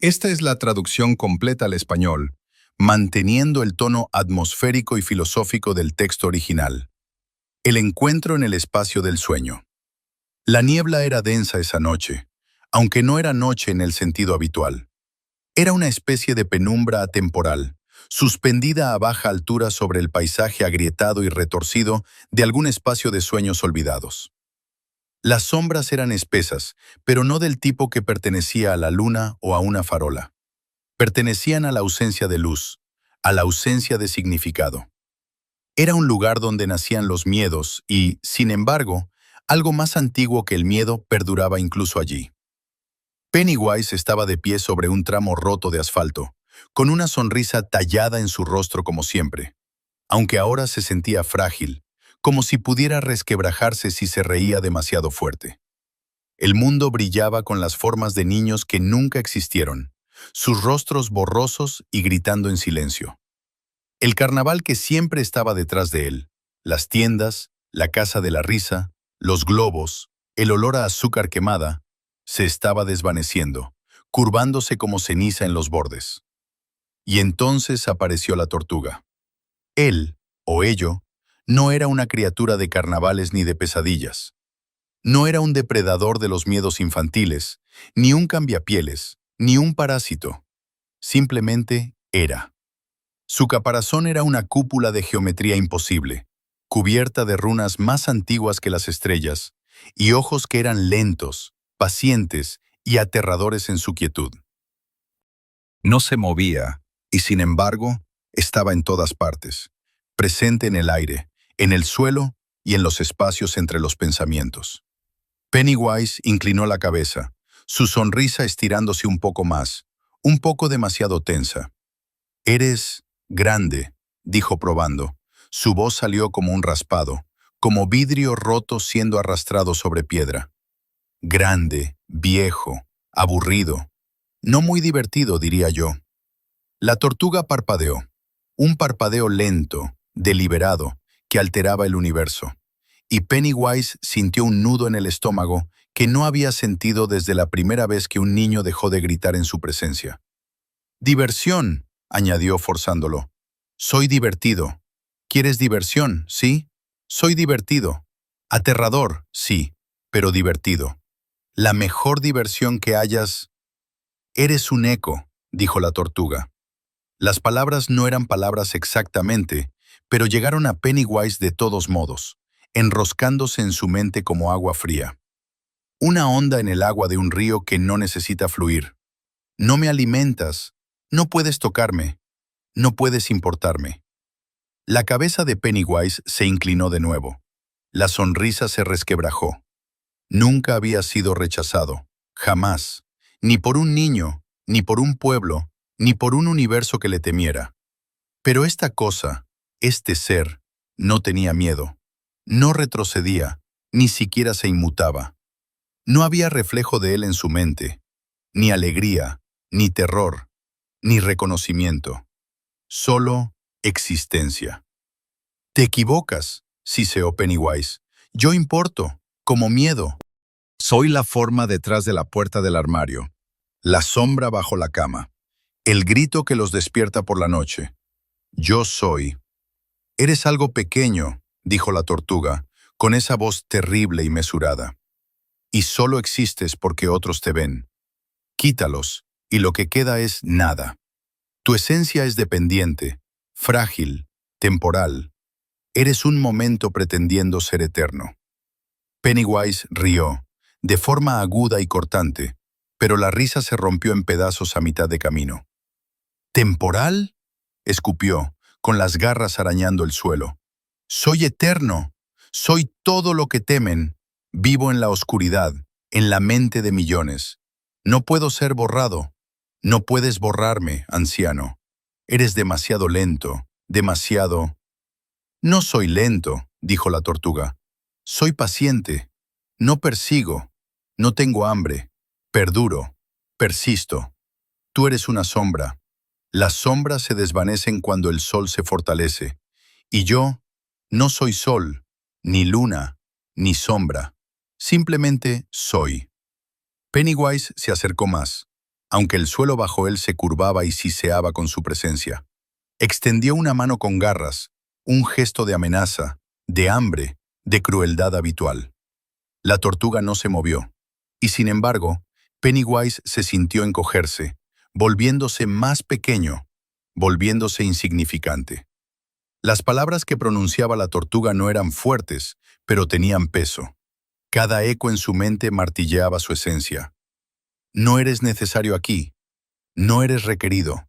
Esta es la traducción completa al español, manteniendo el tono atmosférico y filosófico del texto original. El encuentro en el espacio del sueño. La niebla era densa esa noche, aunque no era noche en el sentido habitual. Era una especie de penumbra atemporal, suspendida a baja altura sobre el paisaje agrietado y retorcido de algún espacio de sueños olvidados. Las sombras eran espesas, pero no del tipo que pertenecía a la luna o a una farola. Pertenecían a la ausencia de luz, a la ausencia de significado. Era un lugar donde nacían los miedos y, sin embargo, algo más antiguo que el miedo perduraba incluso allí. Pennywise estaba de pie sobre un tramo roto de asfalto, con una sonrisa tallada en su rostro como siempre, aunque ahora se sentía frágil, como si pudiera resquebrajarse si se reía demasiado fuerte. El mundo brillaba con las formas de niños que nunca existieron, sus rostros borrosos y gritando en silencio. El carnaval que siempre estaba detrás de él, las tiendas, la casa de la risa, los globos, el olor a azúcar quemada, se estaba desvaneciendo, curvándose como ceniza en los bordes. Y entonces apareció la tortuga. Él, o ello, no era una criatura de carnavales ni de pesadillas. No era un depredador de los miedos infantiles, ni un cambiapieles, ni un parásito. Simplemente era. Su caparazón era una cúpula de geometría imposible, cubierta de runas más antiguas que las estrellas, y ojos que eran lentos, pacientes y aterradores en su quietud. No se movía, y sin embargo, estaba en todas partes, presente en el aire, en el suelo y en los espacios entre los pensamientos. Pennywise inclinó la cabeza, su sonrisa estirándose un poco más, un poco demasiado tensa. «Eres grande», dijo probando. Su voz salió como un raspado, como vidrio roto siendo arrastrado sobre piedra. Grande, viejo, aburrido. No muy divertido, diría yo. La tortuga parpadeó. Un parpadeo lento, deliberado, que alteraba el universo. Y Pennywise sintió un nudo en el estómago que no había sentido desde la primera vez que un niño dejó de gritar en su presencia. «Diversión», añadió forzándolo. «Soy divertido. ¿Quieres diversión, sí? Soy divertido. Aterrador, sí, pero divertido. La mejor diversión que hayas...» «Eres un eco», dijo la tortuga. Las palabras no eran palabras exactamente, pero llegaron a Pennywise de todos modos, enroscándose en su mente como agua fría. Una onda en el agua de un río que no necesita fluir. No me alimentas, no puedes tocarme, no puedes importarme. La cabeza de Pennywise se inclinó de nuevo. La sonrisa se resquebrajó. Nunca había sido rechazado, jamás, ni por un niño, ni por un pueblo, ni por un universo que le temiera. Pero esta cosa, este ser, no tenía miedo. No retrocedía, ni siquiera se inmutaba. No había reflejo de él en su mente, ni alegría, ni terror, ni reconocimiento. Solo existencia. «Te equivocas», siseó Pennywise. «Yo importo, como miedo. Soy la forma detrás de la puerta del armario, la sombra bajo la cama, el grito que los despierta por la noche. Yo soy». «Eres algo pequeño», dijo la tortuga, con esa voz terrible y mesurada. «Y solo existes porque otros te ven. Quítalos, y lo que queda es nada. Tu esencia es dependiente, frágil, temporal. Eres un momento pretendiendo ser eterno». Pennywise rió, de forma aguda y cortante, pero la risa se rompió en pedazos a mitad de camino. «¿Temporal?», escupió, con las garras arañando el suelo. «Soy eterno. Soy todo lo que temen. Vivo en la oscuridad, en la mente de millones. No puedo ser borrado. No puedes borrarme, anciano. Eres demasiado lento, demasiado...». «No soy lento», dijo la tortuga. «Soy paciente. No persigo. No tengo hambre. Perduro. Persisto. Tú eres una sombra. Las sombras se desvanecen cuando el sol se fortalece. Y yo no soy sol, ni luna, ni sombra. Simplemente soy». Pennywise se acercó más. aunque el suelo bajo él se curvaba y siseaba con su presencia. Extendió una mano con garras, un gesto de amenaza, de hambre, de crueldad habitual. La tortuga no se movió, y sin embargo, Pennywise se sintió encogerse, volviéndose más pequeño, volviéndose insignificante. Las palabras que pronunciaba la tortuga no eran fuertes, pero tenían peso. Cada eco en su mente martilleaba su esencia. No eres necesario aquí, no eres requerido,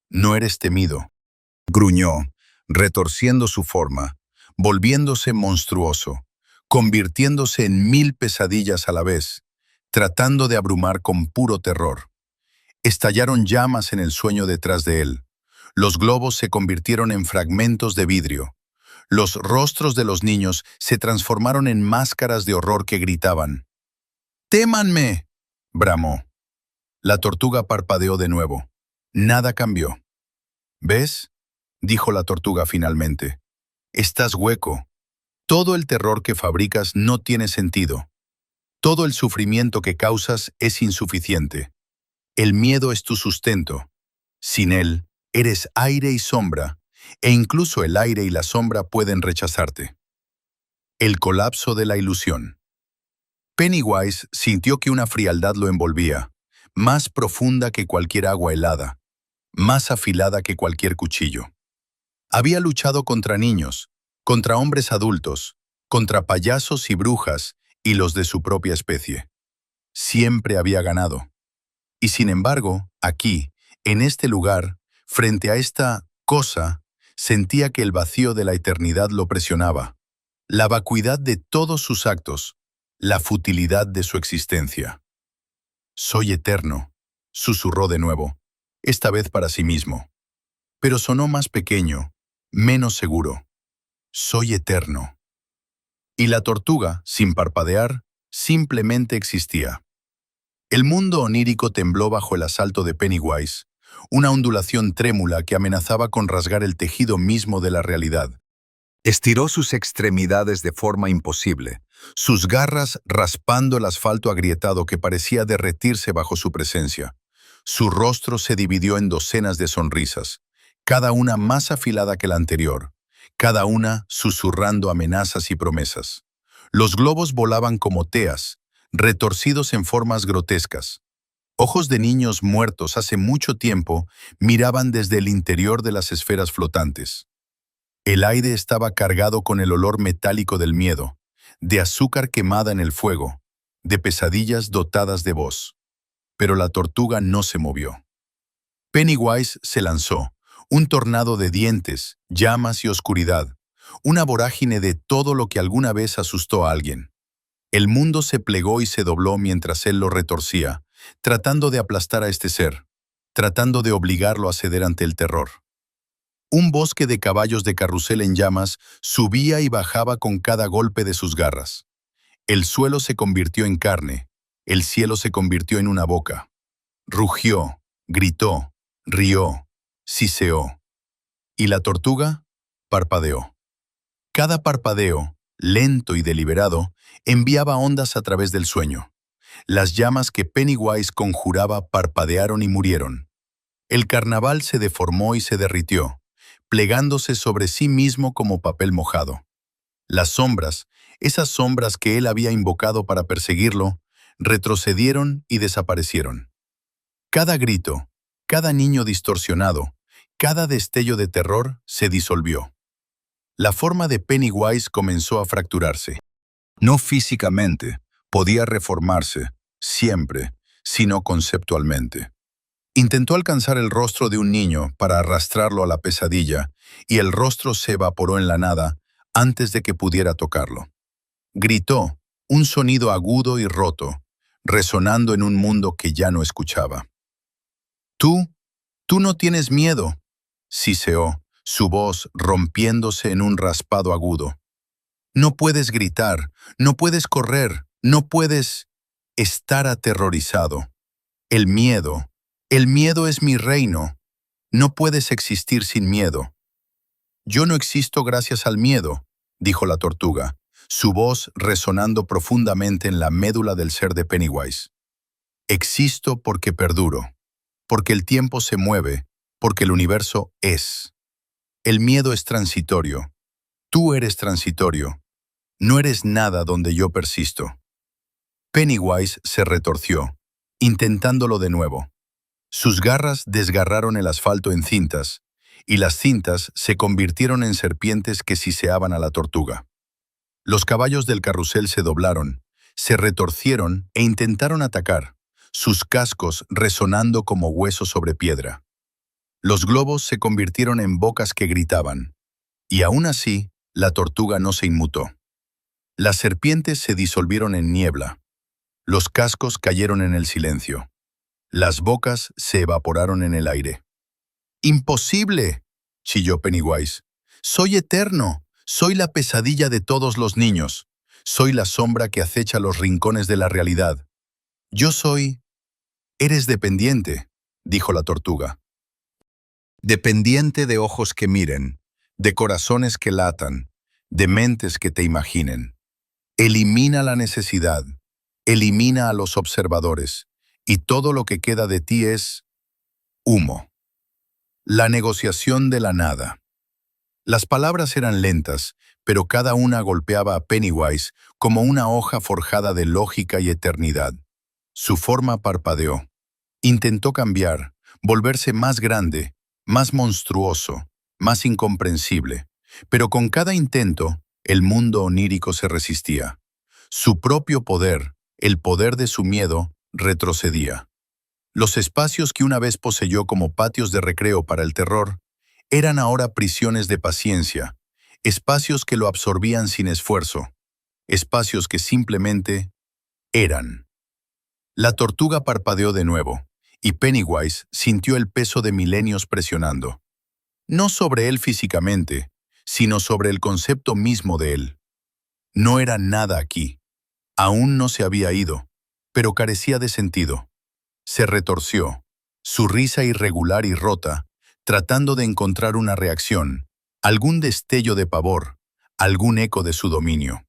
no eres temido. Gruñó, retorciendo su forma, volviéndose monstruoso, convirtiéndose en 1000 pesadillas a la vez, tratando de abrumar con puro terror. Estallaron llamas en el sueño detrás de él. Los globos se convirtieron en fragmentos de vidrio. Los rostros de los niños se transformaron en máscaras de horror que gritaban. ¡Témanme!, bramó. La tortuga parpadeó de nuevo. Nada cambió. ¿Ves?, dijo la tortuga finalmente. Estás hueco. Todo el terror que fabricas no tiene sentido. Todo el sufrimiento que causas es insuficiente. El miedo es tu sustento. Sin él, eres aire y sombra, e incluso el aire y la sombra pueden rechazarte. El colapso de la ilusión. Pennywise sintió que una frialdad lo envolvía, más profunda que cualquier agua helada, más afilada que cualquier cuchillo. Había luchado contra niños, contra hombres adultos, contra payasos y brujas y los de su propia especie. Siempre había ganado. Y sin embargo, aquí, en este lugar, frente a esta cosa, sentía que el vacío de la eternidad lo presionaba, la vacuidad de todos sus actos, la futilidad de su existencia. «Soy eterno», susurró de nuevo, esta vez para sí mismo. Pero sonó más pequeño, menos seguro. «Soy eterno». Y la tortuga, sin parpadear, simplemente existía. El mundo onírico tembló bajo el asalto de Pennywise, una ondulación trémula que amenazaba con rasgar el tejido mismo de la realidad. Estiró sus extremidades de forma imposible, sus garras raspando el asfalto agrietado que parecía derretirse bajo su presencia. Su rostro se dividió en docenas de sonrisas, cada una más afilada que la anterior, cada una susurrando amenazas y promesas. Los globos volaban como teas, retorcidos en formas grotescas. Ojos de niños muertos hace mucho tiempo miraban desde el interior de las esferas flotantes. El aire estaba cargado con el olor metálico del miedo, de azúcar quemada en el fuego, de pesadillas dotadas de voz. Pero la tortuga no se movió. Pennywise se lanzó, un tornado de dientes, llamas y oscuridad, una vorágine de todo lo que alguna vez asustó a alguien. El mundo se plegó y se dobló mientras él lo retorcía, tratando de aplastar a este ser, tratando de obligarlo a ceder ante el terror. Un bosque de caballos de carrusel en llamas subía y bajaba con cada golpe de sus garras. El suelo se convirtió en carne, el cielo se convirtió en una boca. Rugió, gritó, rió, siseó. Y la tortuga parpadeó. Cada parpadeo, lento y deliberado, enviaba ondas a través del sueño. Las llamas que Pennywise conjuraba parpadearon y murieron. El carnaval se deformó y se derritió, plegándose sobre sí mismo como papel mojado. Las sombras, esas sombras que él había invocado para perseguirlo, retrocedieron y desaparecieron. Cada grito, cada niño distorsionado, cada destello de terror se disolvió. La forma de Pennywise comenzó a fracturarse. No físicamente, podía reformarse, siempre, sino conceptualmente. Intentó alcanzar el rostro de un niño para arrastrarlo a la pesadilla, y el rostro se evaporó en la nada antes de que pudiera tocarlo. Gritó, un sonido agudo y roto, resonando en un mundo que ya no escuchaba. Tú no tienes miedo», siseó, su voz rompiéndose en un raspado agudo. «No puedes gritar, no puedes correr, no puedes estar aterrorizado. El miedo es mi reino. No puedes existir sin miedo». «Yo no existo gracias al miedo», dijo la tortuga, su voz resonando profundamente en la médula del ser de Pennywise. «Existo porque perduro». porque el tiempo se mueve, porque el universo es. El miedo es transitorio. Tú eres transitorio. No eres nada donde yo persisto. Pennywise se retorció, intentándolo de nuevo. Sus garras desgarraron el asfalto en cintas, y las cintas se convirtieron en serpientes que siseaban a la tortuga. Los caballos del carrusel se doblaron, se retorcieron e intentaron atacar, sus cascos resonando como huesos sobre piedra. Los globos se convirtieron en bocas que gritaban, y aún así, la tortuga no se inmutó. Las serpientes se disolvieron en niebla. Los cascos cayeron en el silencio. Las bocas se evaporaron en el aire. ¡Imposible!, chilló Pennywise. «Soy eterno. Soy la pesadilla de todos los niños. Soy la sombra que acecha los rincones de la realidad. Yo soy...» «Eres dependiente», dijo la tortuga. «Dependiente de ojos que miren, de corazones que latan, de mentes que te imaginen. Elimina la necesidad, elimina a los observadores, y todo lo que queda de ti es humo». La negociación de la nada. Las palabras eran lentas, pero cada una golpeaba a Pennywise como una hoja forjada de lógica y eternidad. Su forma parpadeó. Intentó cambiar, volverse más grande, más monstruoso, más incomprensible. Pero con cada intento, el mundo onírico se resistía. Su propio poder, el poder de su miedo, retrocedía. Los espacios que una vez poseyó como patios de recreo para el terror, eran ahora prisiones de paciencia, espacios que lo absorbían sin esfuerzo, espacios que simplemente eran. La tortuga parpadeó de nuevo, y Pennywise sintió el peso de milenios presionando. No sobre él físicamente, sino sobre el concepto mismo de él. No era nada aquí. Aún no se había ido, pero carecía de sentido. Se retorció, su risa irregular y rota, tratando de encontrar una reacción, algún destello de pavor, algún eco de su dominio.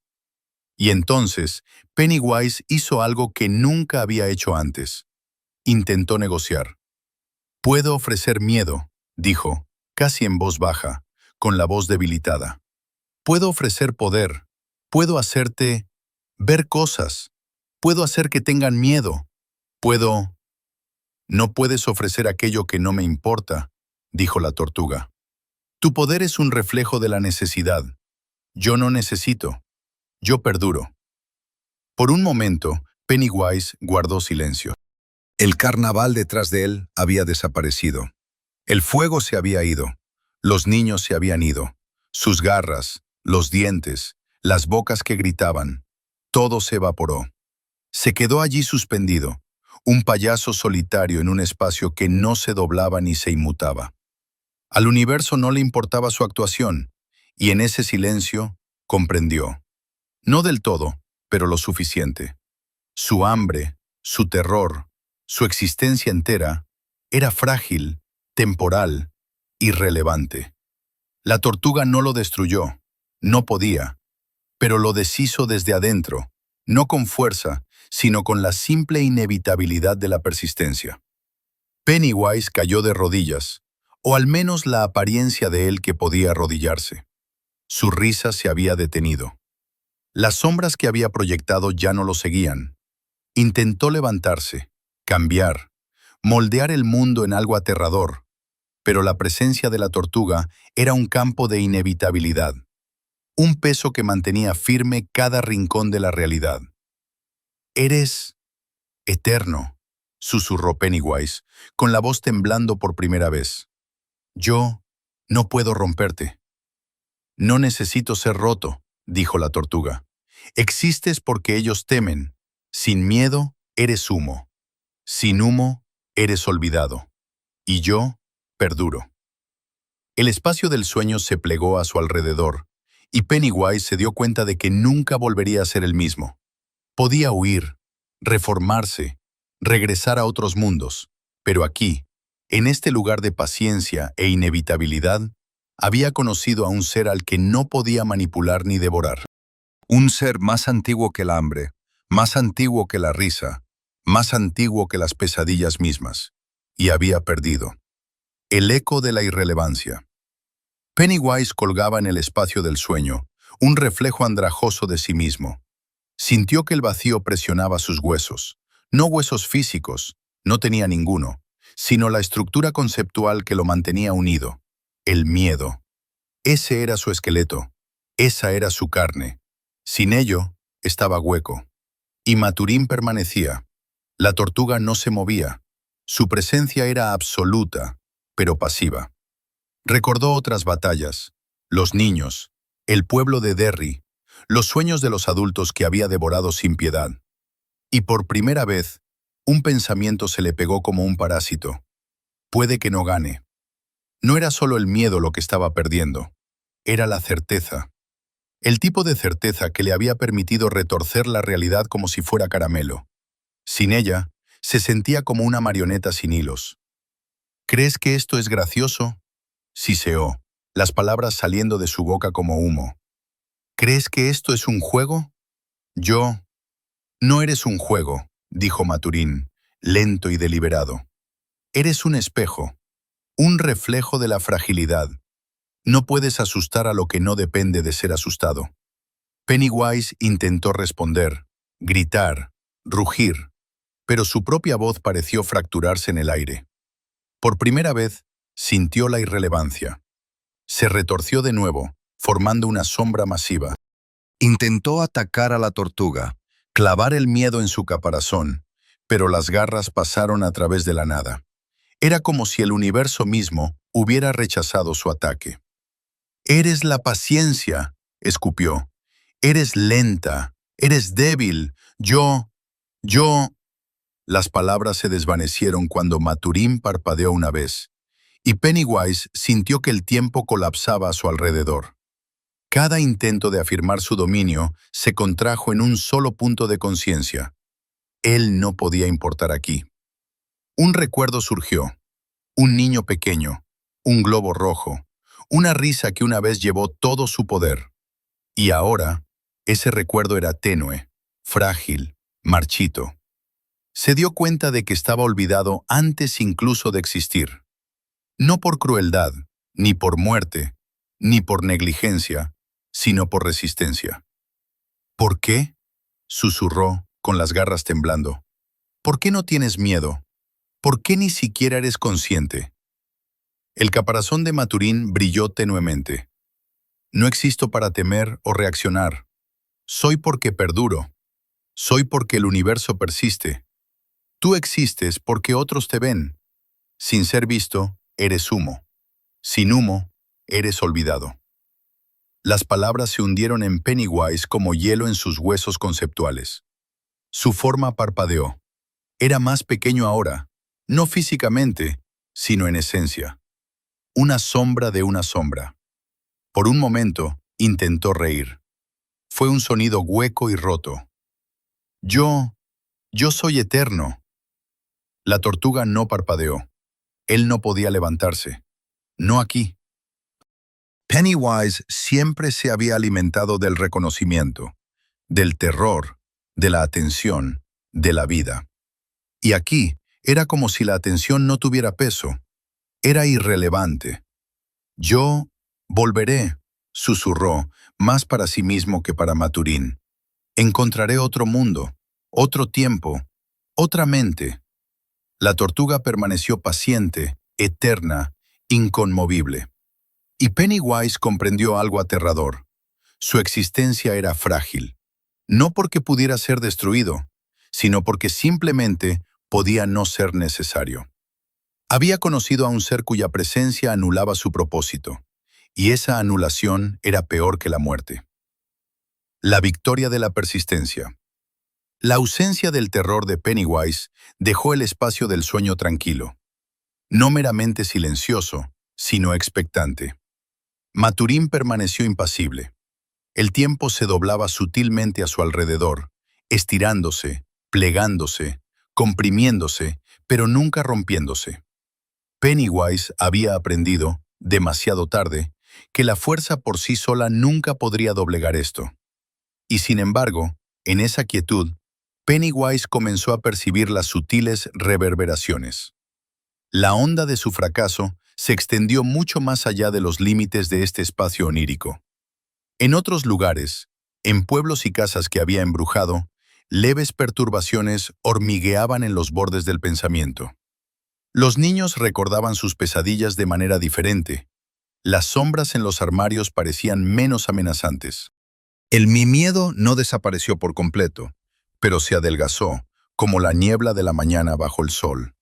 Y entonces, Pennywise hizo algo que nunca había hecho antes. Intentó negociar. «Puedo ofrecer miedo», dijo, casi en voz baja, con la voz debilitada. «Puedo ofrecer poder, puedo hacerte ver cosas, puedo hacer que tengan miedo, puedo...» «No puedes ofrecer aquello que no me importa», dijo la tortuga. «Tu poder es un reflejo de la necesidad. Yo no necesito. Yo perduro». Por un momento, Pennywise guardó silencio. El carnaval detrás de él había desaparecido. El fuego se había ido. Los niños se habían ido. Sus garras, los dientes, las bocas que gritaban. Todo se evaporó. Se quedó allí suspendido, un payaso solitario en un espacio que no se doblaba ni se inmutaba. Al universo no le importaba su actuación, y en ese silencio comprendió. No del todo, pero lo suficiente. Su hambre, su terror, su existencia entera, era frágil, temporal, irrelevante. La tortuga no lo destruyó, no podía, pero lo deshizo desde adentro, no con fuerza, sino con la simple inevitabilidad de la persistencia. Pennywise cayó de rodillas, o al menos la apariencia de él que podía arrodillarse. Su risa se había detenido. Las sombras que había proyectado ya no lo seguían. Intentó levantarse, cambiar, moldear el mundo en algo aterrador, pero la presencia de la tortuga era un campo de inevitabilidad, un peso que mantenía firme cada rincón de la realidad. «Eres eterno», susurró Pennywise, con la voz temblando por primera vez. «Yo no puedo romperte». «No necesito ser roto», dijo la tortuga. «Existes porque ellos temen. Sin miedo, eres humo. Sin humo, eres olvidado. Y yo perduro». El espacio del sueño se plegó a su alrededor, y Pennywise se dio cuenta de que nunca volvería a ser el mismo. Podía huir, reformarse, regresar a otros mundos, pero aquí, en este lugar de paciencia e inevitabilidad, había conocido a un ser al que no podía manipular ni devorar. Un ser más antiguo que el hambre, más antiguo que la risa, más antiguo que las pesadillas mismas. y había perdido. El eco de la irrelevancia. Pennywise colgaba en el espacio del sueño, un reflejo andrajoso de sí mismo. Sintió que el vacío presionaba sus huesos. No huesos físicos, no tenía ninguno, sino la estructura conceptual que lo mantenía unido. El miedo. Ese era su esqueleto, esa era su carne. Sin ello, estaba hueco. Y Maturín permanecía. La tortuga no se movía. Su presencia era absoluta, pero pasiva. Recordó otras batallas, los niños, el pueblo de Derry, los sueños de los adultos que había devorado sin piedad. Y por primera vez, un pensamiento se le pegó como un parásito. Puede que no gane. No era solo el miedo lo que estaba perdiendo, era la certeza. El tipo de certeza que le había permitido retorcer la realidad como si fuera caramelo. Sin ella, se sentía como una marioneta sin hilos. ¿Crees que esto es gracioso? Siseó, las palabras saliendo de su boca como humo. ¿Crees que esto es un juego? Yo... No eres un juego, dijo Maturín, lento y deliberado. Eres un espejo, un reflejo de la fragilidad. No puedes asustar a lo que no depende de ser asustado. Pennywise intentó responder, gritar, rugir, pero su propia voz pareció fracturarse en el aire. Por primera vez, sintió la irrelevancia. Se retorció de nuevo, formando una sombra masiva. Intentó atacar a la tortuga, clavar el miedo en su caparazón, pero las garras pasaron a través de la nada. Era como si el universo mismo hubiera rechazado su ataque. «Eres la paciencia», escupió. «Eres lenta, eres débil. Yo... Las palabras se desvanecieron cuando Maturín parpadeó una vez, y Pennywise sintió que el tiempo colapsaba a su alrededor. Cada intento de afirmar su dominio se contrajo en un solo punto de conciencia. Él no podía importar aquí. Un recuerdo surgió. Un niño pequeño, un globo rojo, una risa que una vez llevó todo su poder. Y ahora, ese recuerdo era tenue, frágil, marchito. Se dio cuenta de que estaba olvidado antes incluso de existir. No por crueldad, ni por muerte, ni por negligencia, sino por resistencia. ¿Por qué?, susurró, con las garras temblando. ¿Por qué no tienes miedo? ¿Por qué ni siquiera eres consciente? El caparazón de Maturín brilló tenuemente. No existo para temer o reaccionar. Soy porque perduro. Soy porque el universo persiste. Tú existes porque otros te ven. Sin ser visto, eres humo. Sin humo, eres olvidado. Las palabras se hundieron en Pennywise como hielo en sus huesos conceptuales. Su forma parpadeó. Era más pequeño ahora, no físicamente, sino en esencia. Una sombra de una sombra. Por un momento, intentó reír. Fue un sonido hueco y roto. Yo soy eterno. La tortuga no parpadeó. Él no podía levantarse. No aquí. Pennywise siempre se había alimentado del reconocimiento, del terror, de la atención, de la vida. Y aquí era como si la atención no tuviera peso. Era irrelevante. Yo volveré, susurró, más para sí mismo que para Maturín. Encontraré otro mundo, otro tiempo, otra mente. La tortuga permaneció paciente, eterna, inconmovible. Y Pennywise comprendió algo aterrador. Su existencia era frágil. No porque pudiera ser destruido, sino porque simplemente podía no ser necesario. Había conocido a un ser cuya presencia anulaba su propósito, y esa anulación era peor que la muerte. La victoria de la persistencia. La ausencia del terror de Pennywise dejó el espacio del sueño tranquilo. No meramente silencioso, sino expectante. Maturín permaneció impasible. El tiempo se doblaba sutilmente a su alrededor, estirándose, plegándose, comprimiéndose, pero nunca rompiéndose. Pennywise había aprendido, demasiado tarde, que la fuerza por sí sola nunca podría doblegar esto. Y sin embargo, en esa quietud, Pennywise comenzó a percibir las sutiles reverberaciones. La onda de su fracaso se extendió mucho más allá de los límites de este espacio onírico. En otros lugares, en pueblos y casas que había embrujado, leves perturbaciones hormigueaban en los bordes del pensamiento. Los niños recordaban sus pesadillas de manera diferente. Las sombras en los armarios parecían menos amenazantes. Mi miedo no desapareció por completo, pero se adelgazó, como la niebla de la mañana bajo el sol.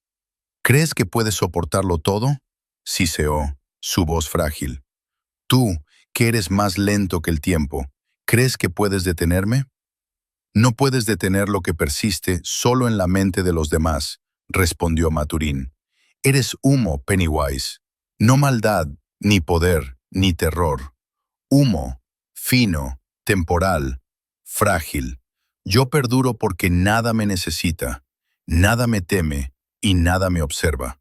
¿Crees que puedes soportarlo todo? Siseó, su voz frágil. Tú, que eres más lento que el tiempo, ¿crees que puedes detenerme? No puedes detener lo que persiste solo en la mente de los demás, respondió Maturín. Eres humo, Pennywise. No maldad, ni poder, ni terror. Humo, fino, temporal, frágil. Yo perduro porque nada me necesita, nada me teme y nada me observa.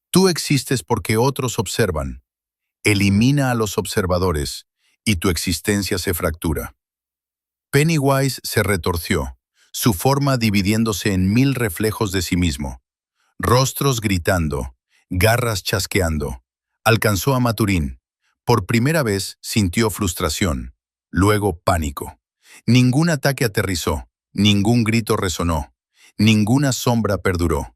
Tú existes porque otros observan. Elimina a los observadores y tu existencia se fractura. Pennywise se retorció, su forma dividiéndose en 1000 reflejos de sí mismo. Rostros gritando, garras chasqueando. Alcanzó a Maturín. Por primera vez sintió frustración, luego pánico. Ningún ataque aterrizó, ningún grito resonó, ninguna sombra perduró.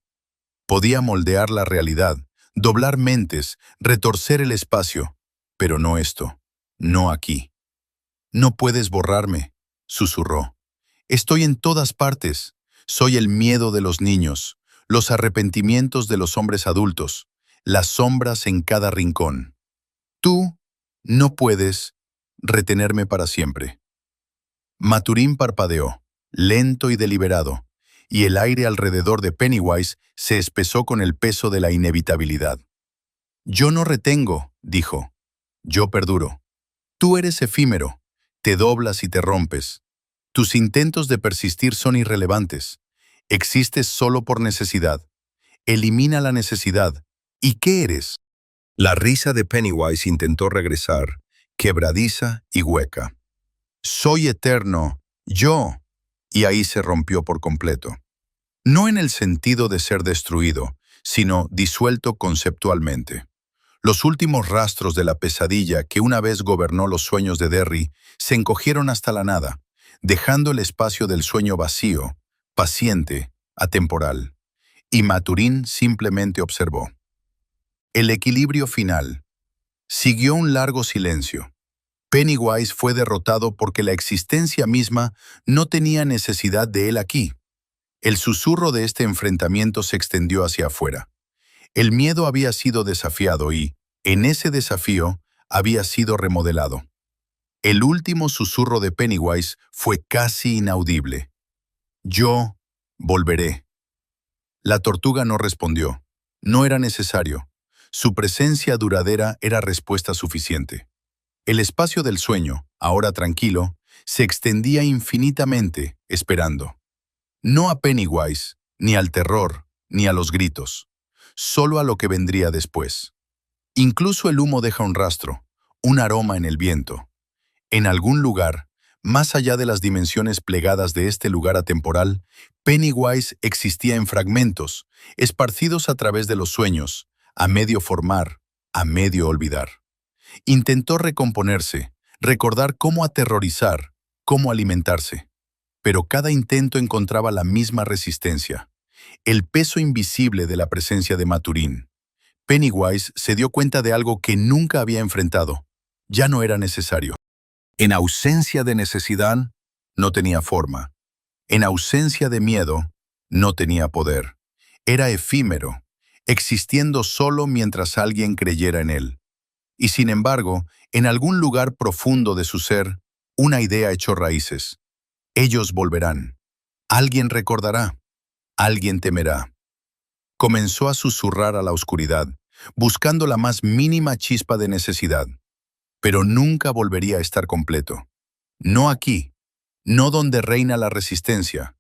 Podía moldear la realidad, doblar mentes, retorcer el espacio, pero no esto, no aquí. No puedes borrarme, susurró. Estoy en todas partes. Soy el miedo de los niños, los arrepentimientos de los hombres adultos, las sombras en cada rincón. Tú no puedes retenerme para siempre. Maturín parpadeó, lento y deliberado, y el aire alrededor de Pennywise se espesó con el peso de la inevitabilidad. Yo no retengo, dijo. Yo perduro. Tú eres efímero, te doblas y te rompes. Tus intentos de persistir son irrelevantes. Existes solo por necesidad. Elimina la necesidad. ¿Y qué eres? La risa de Pennywise intentó regresar, quebradiza y hueca. Soy eterno, yo. Y ahí se rompió por completo. No en el sentido de ser destruido, sino disuelto conceptualmente. Los últimos rastros de la pesadilla que una vez gobernó los sueños de Derry se encogieron hasta la nada, dejando el espacio del sueño vacío, paciente, atemporal. Y Maturín simplemente observó. El equilibrio final. Siguió un largo silencio. Pennywise fue derrotado porque la existencia misma no tenía necesidad de él aquí. El susurro de este enfrentamiento se extendió hacia afuera. El miedo había sido desafiado y, en ese desafío, había sido remodelado. El último susurro de Pennywise fue casi inaudible. Yo volveré. La tortuga no respondió. No era necesario. Su presencia duradera era respuesta suficiente. El espacio del sueño, ahora tranquilo, se extendía infinitamente, esperando. No a Pennywise, ni al terror, ni a los gritos. Solo a lo que vendría después. Incluso el humo deja un rastro, un aroma en el viento. En algún lugar, más allá de las dimensiones plegadas de este lugar atemporal, Pennywise existía en fragmentos, esparcidos a través de los sueños, a medio formar, a medio olvidar. Intentó recomponerse, recordar cómo aterrorizar, cómo alimentarse. Pero cada intento encontraba la misma resistencia. El peso invisible de la presencia de Maturín. Pennywise se dio cuenta de algo que nunca había enfrentado. Ya no era necesario. En ausencia de necesidad, no tenía forma. En ausencia de miedo, no tenía poder. Era efímero, existiendo solo mientras alguien creyera en él. Y sin embargo, en algún lugar profundo de su ser, una idea echó raíces. Ellos volverán. Alguien recordará. Alguien temerá. Comenzó a susurrar a la oscuridad, buscando la más mínima chispa de necesidad. Pero nunca volvería a estar completo. No aquí, no donde reina la resistencia.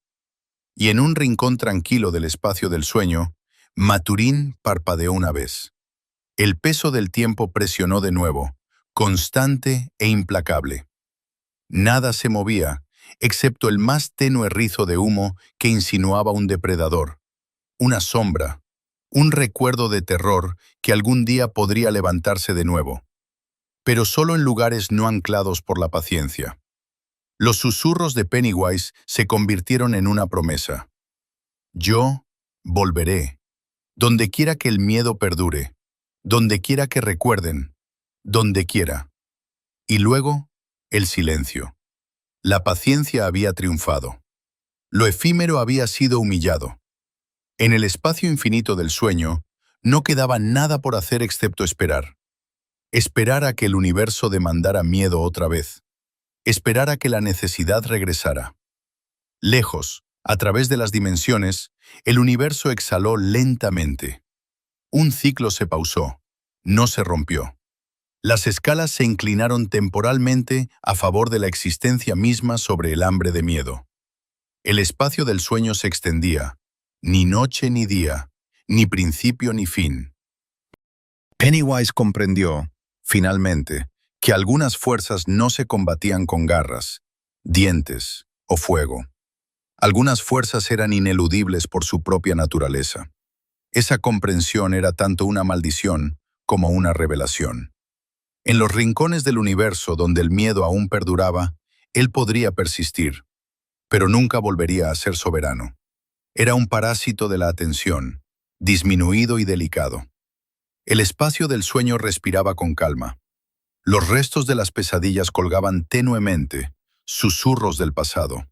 Y en un rincón tranquilo del espacio del sueño, Maturín parpadeó una vez. El peso del tiempo presionó de nuevo, constante e implacable. Nada se movía, excepto el más tenue rizo de humo que insinuaba un depredador, una sombra, un recuerdo de terror que algún día podría levantarse de nuevo, pero solo en lugares no anclados por la paciencia. Los susurros de Pennywise se convirtieron en una promesa. Yo volveré, donde quiera que el miedo perdure, donde quiera que recuerden, donde quiera. Y luego, el silencio. La paciencia había triunfado. Lo efímero había sido humillado. En el espacio infinito del sueño, no quedaba nada por hacer excepto esperar. Esperar a que el universo demandara miedo otra vez. Esperar a que la necesidad regresara. Lejos, a través de las dimensiones, el universo exhaló lentamente. Un ciclo se pausó, no se rompió. Las escalas se inclinaron temporalmente a favor de la existencia misma sobre el hambre de miedo. El espacio del sueño se extendía, ni noche ni día, ni principio ni fin. Pennywise comprendió, finalmente, que algunas fuerzas no se combatían con garras, dientes o fuego. Algunas fuerzas eran ineludibles por su propia naturaleza. Esa comprensión era tanto una maldición como una revelación. En los rincones del universo donde el miedo aún perduraba, él podría persistir, pero nunca volvería a ser soberano. Era un parásito de la atención, disminuido y delicado. El espacio del sueño respiraba con calma. Los restos de las pesadillas colgaban tenuemente, susurros del pasado.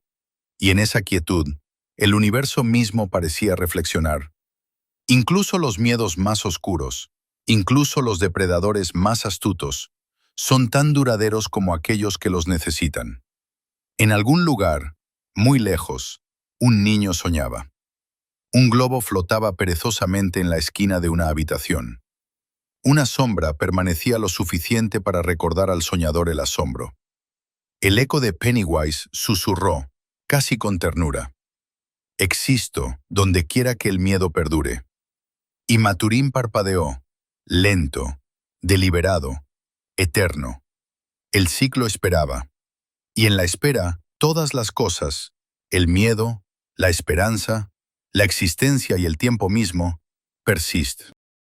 Y en esa quietud, el universo mismo parecía reflexionar. Incluso los miedos más oscuros, incluso los depredadores más astutos, son tan duraderos como aquellos que los necesitan. En algún lugar, muy lejos, un niño soñaba. Un globo flotaba perezosamente en la esquina de una habitación. Una sombra permanecía lo suficiente para recordar al soñador el asombro. El eco de Pennywise susurró, casi con ternura. Existo donde quiera que el miedo perdure. Y Maturín parpadeó, lento, deliberado, eterno. El ciclo esperaba. Y en la espera, todas las cosas, el miedo, la esperanza, la existencia y el tiempo mismo, persisten.